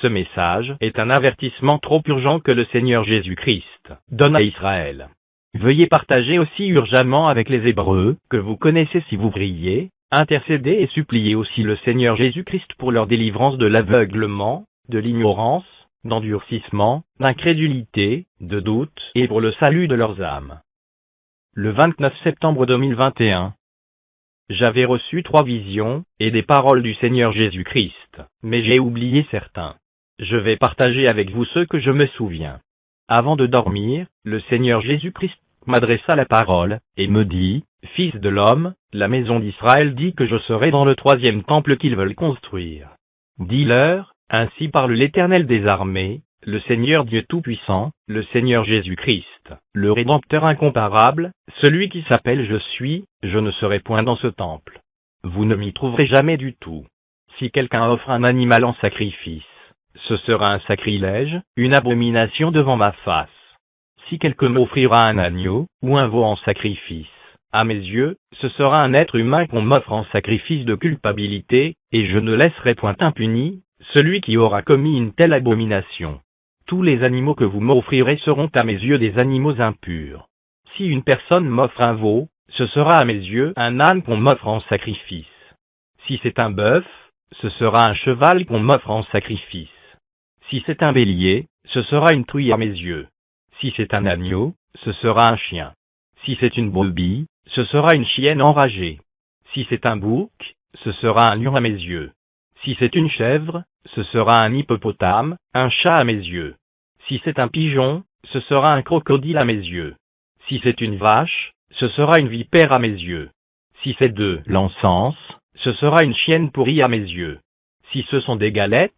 Ce message est un avertissement trop urgent que le Seigneur Jésus-Christ donne à Israël. Veuillez partager aussi urgemment avec les Hébreux, que vous connaissez si vous priez, intercédez et suppliez aussi le Seigneur Jésus-Christ pour leur délivrance de l'aveuglement, de l'ignorance, d'endurcissement, d'incrédulité, de doute, et pour le salut de leurs âmes. Le 29 septembre 2021. J'avais reçu 3 visions, et des paroles du Seigneur Jésus-Christ, mais j'ai oublié certains. Je vais partager avec vous ceux que je me souviens. Avant de dormir, le Seigneur Jésus-Christ m'adressa la parole, et me dit, « Fils de l'homme, la maison d'Israël dit que je serai dans le 3e temple qu'ils veulent construire. Dis-leur, ainsi parle l'Éternel des armées, le Seigneur Dieu Tout-Puissant, le Seigneur Jésus-Christ, le Rédempteur incomparable, celui qui s'appelle Je suis, je ne serai point dans ce temple. Vous ne m'y trouverez jamais du tout. Si quelqu'un offre un animal en sacrifice, ce sera un sacrilège, une abomination devant ma face. Si quelqu'un m'offrira un agneau, ou un veau en sacrifice, à mes yeux, ce sera un être humain qu'on m'offre en sacrifice de culpabilité, et je ne laisserai point impuni celui qui aura commis une telle abomination. Tous les animaux que vous m'offrirez seront à mes yeux des animaux impurs. Si une personne m'offre un veau, ce sera à mes yeux un âne qu'on m'offre en sacrifice. Si c'est un bœuf, ce sera un cheval qu'on m'offre en sacrifice. Si c'est un bélier, ce sera une truie à mes yeux. Si c'est un agneau, ce sera un chien. Si c'est une brebis, ce sera une chienne enragée. Si c'est un bouc, ce sera un lion à mes yeux. Si c'est une chèvre, ce sera un hippopotame, un chat à mes yeux. Si c'est un pigeon, ce sera un crocodile à mes yeux. Si c'est une vache, ce sera une vipère à mes yeux. Si c'est de l'encens, ce sera une chienne pourrie à mes yeux. Si ce sont des galettes,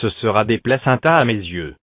ce sera des placentas à mes yeux.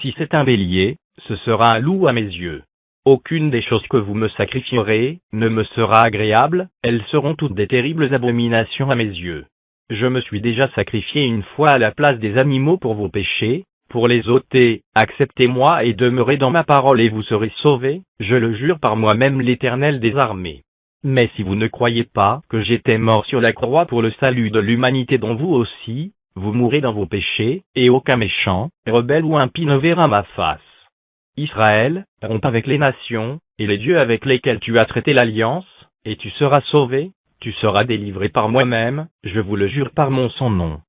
Si c'est un bélier, ce sera un loup à mes yeux. Aucune des choses que vous me sacrifierez ne me sera agréable, elles seront toutes des terribles abominations à mes yeux. Je me suis déjà sacrifié une fois à la place des animaux pour vos péchés, pour les ôter, acceptez-moi et demeurez dans ma parole et vous serez sauvés, je le jure par moi-même l'Éternel des armées. Mais si vous ne croyez pas que j'étais mort sur la croix pour le salut de l'humanité dont vous aussi, vous mourrez dans vos péchés, et aucun méchant, rebelle ou impie ne verra ma face. Israël, rompt avec les nations, et les dieux avec lesquels tu as traité l'alliance, et tu seras sauvé, tu seras délivré par moi-même, je vous le jure par mon saint nom.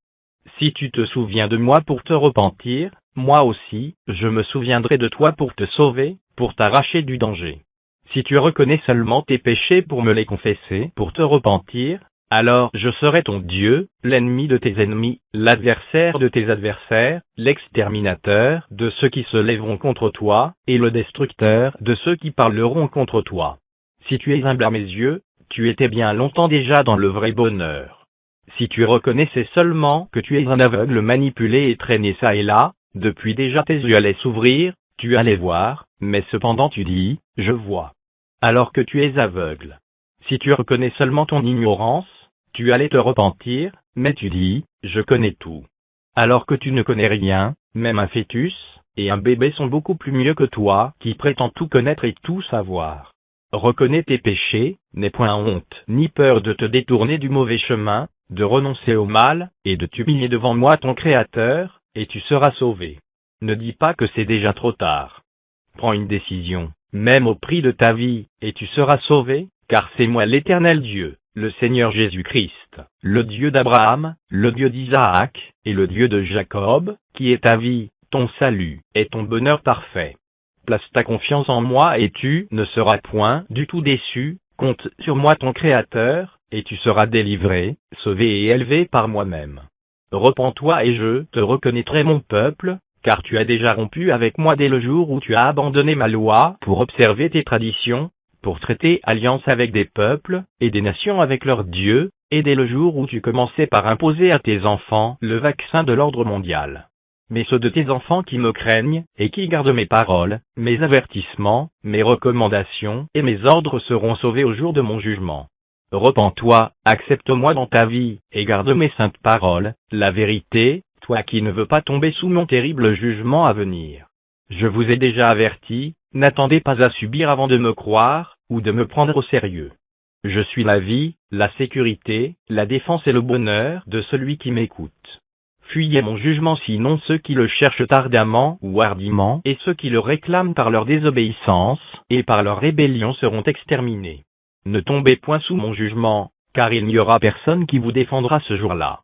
Si tu te souviens de moi pour te repentir, moi aussi, je me souviendrai de toi pour te sauver, pour t'arracher du danger. Si tu reconnais seulement tes péchés pour me les confesser, pour te repentir, alors je serai ton Dieu, l'ennemi de tes ennemis, l'adversaire de tes adversaires, l'exterminateur de ceux qui se lèveront contre toi, et le destructeur de ceux qui parleront contre toi. Si tu es humble à mes yeux, tu étais bien longtemps déjà dans le vrai bonheur. Si tu reconnaissais seulement que tu es un aveugle manipulé et traîné çà et là, depuis déjà tes yeux allaient s'ouvrir, tu allais voir, mais cependant tu dis, je vois. Alors que tu es aveugle. Si tu reconnais seulement ton ignorance, tu allais te repentir, mais tu dis, je connais tout. Alors que tu ne connais rien, même un fœtus, et un bébé sont beaucoup plus mieux que toi, qui prétends tout connaître et tout savoir. Reconnais tes péchés, n'aie point honte, ni peur de te détourner du mauvais chemin, de renoncer au mal, et de t'humilier devant moi ton Créateur, et tu seras sauvé. Ne dis pas que c'est déjà trop tard. Prends une décision, même au prix de ta vie, et tu seras sauvé, car c'est moi l'Éternel Dieu, le Seigneur Jésus-Christ, le Dieu d'Abraham, le Dieu d'Isaac, et le Dieu de Jacob, qui est ta vie, ton salut, et ton bonheur parfait. Place ta confiance en moi et tu ne seras point du tout déçu, compte sur moi ton Créateur, et tu seras délivré, sauvé et élevé par moi-même. Repens-toi et je te reconnaîtrai mon peuple, car tu as déjà rompu avec moi dès le jour où tu as abandonné ma loi pour observer tes traditions, pour traiter alliance avec des peuples, et des nations avec leurs dieux, et dès le jour où tu commençais par imposer à tes enfants le vaccin de l'ordre mondial. Mais ceux de tes enfants qui me craignent, et qui gardent mes paroles, mes avertissements, mes recommandations, et mes ordres seront sauvés au jour de mon jugement. Repens-toi, accepte-moi dans ta vie, et garde mes saintes paroles, la vérité, toi qui ne veux pas tomber sous mon terrible jugement à venir. Je vous ai déjà averti, n'attendez pas à subir avant de me croire, ou de me prendre au sérieux. Je suis la vie, la sécurité, la défense et le bonheur de celui qui m'écoute. Fuyez mon jugement, sinon ceux qui le cherchent ardemment ou hardiment et ceux qui le réclament par leur désobéissance et par leur rébellion seront exterminés. Ne tombez point sous mon jugement, car il n'y aura personne qui vous défendra ce jour-là.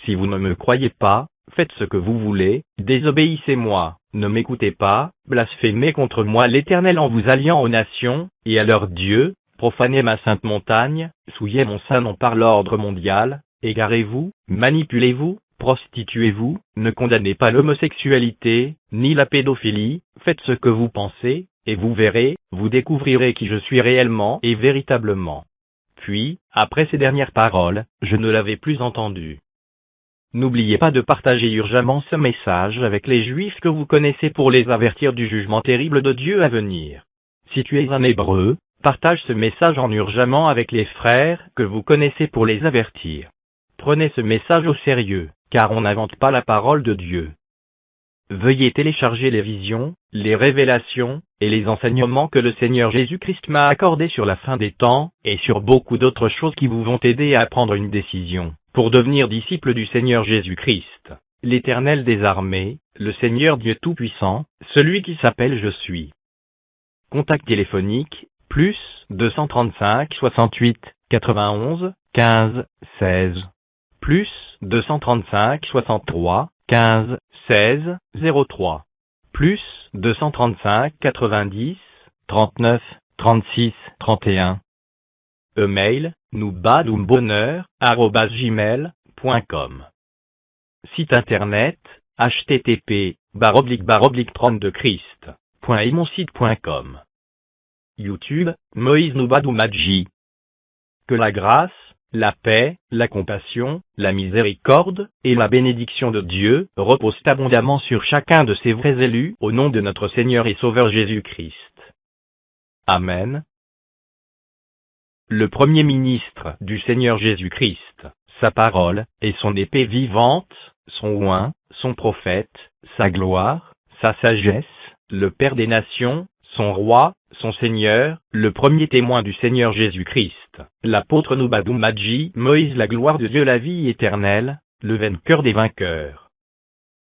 Si vous ne me croyez pas, faites ce que vous voulez, désobéissez-moi, ne m'écoutez pas, blasphémez contre moi l'Éternel en vous alliant aux nations et à leurs dieux, profanez ma sainte montagne, souillez mon saint nom par l'ordre mondial, égarez-vous, manipulez-vous, prostituez-vous, ne condamnez pas l'homosexualité, ni la pédophilie, faites ce que vous pensez, et vous verrez, vous découvrirez qui je suis réellement et véritablement. Puis, après ces dernières paroles, je ne l'avais plus entendu. N'oubliez pas de partager urgemment ce message avec les Juifs que vous connaissez pour les avertir du jugement terrible de Dieu à venir. Si tu es un Hébreu, partage ce message en urgemment avec les frères que vous connaissez pour les avertir. Prenez ce message au sérieux, car on n'invente pas la parole de Dieu. Veuillez télécharger les visions, les révélations, et les enseignements que le Seigneur Jésus-Christ m'a accordés sur la fin des temps, et sur beaucoup d'autres choses qui vous vont aider à prendre une décision, pour devenir disciple du Seigneur Jésus-Christ, l'Éternel des armées, le Seigneur Dieu Tout-Puissant, celui qui s'appelle Je suis. Contact téléphonique, plus 235 68 91 15 16. Plus 235 63 15 16 03. Plus 235 90 39 36 31. Email, noubadoumebonheur@gmail.com. Site internet, http://32christ.imonsite.com. YouTube, Moïse Noubadoumadji. Que la grâce, la paix, la compassion, la miséricorde, et la bénédiction de Dieu reposent abondamment sur chacun de ces vrais élus au nom de notre Seigneur et Sauveur Jésus-Christ. Amen. Le premier ministre du Seigneur Jésus-Christ, sa parole, et son épée vivante, son oint, son prophète, sa gloire, sa sagesse, le Père des nations, son roi, son Seigneur, le premier témoin du Seigneur Jésus-Christ, l'apôtre Noubadoumadji, Moïse la gloire de Dieu la vie éternelle, le vainqueur des vainqueurs.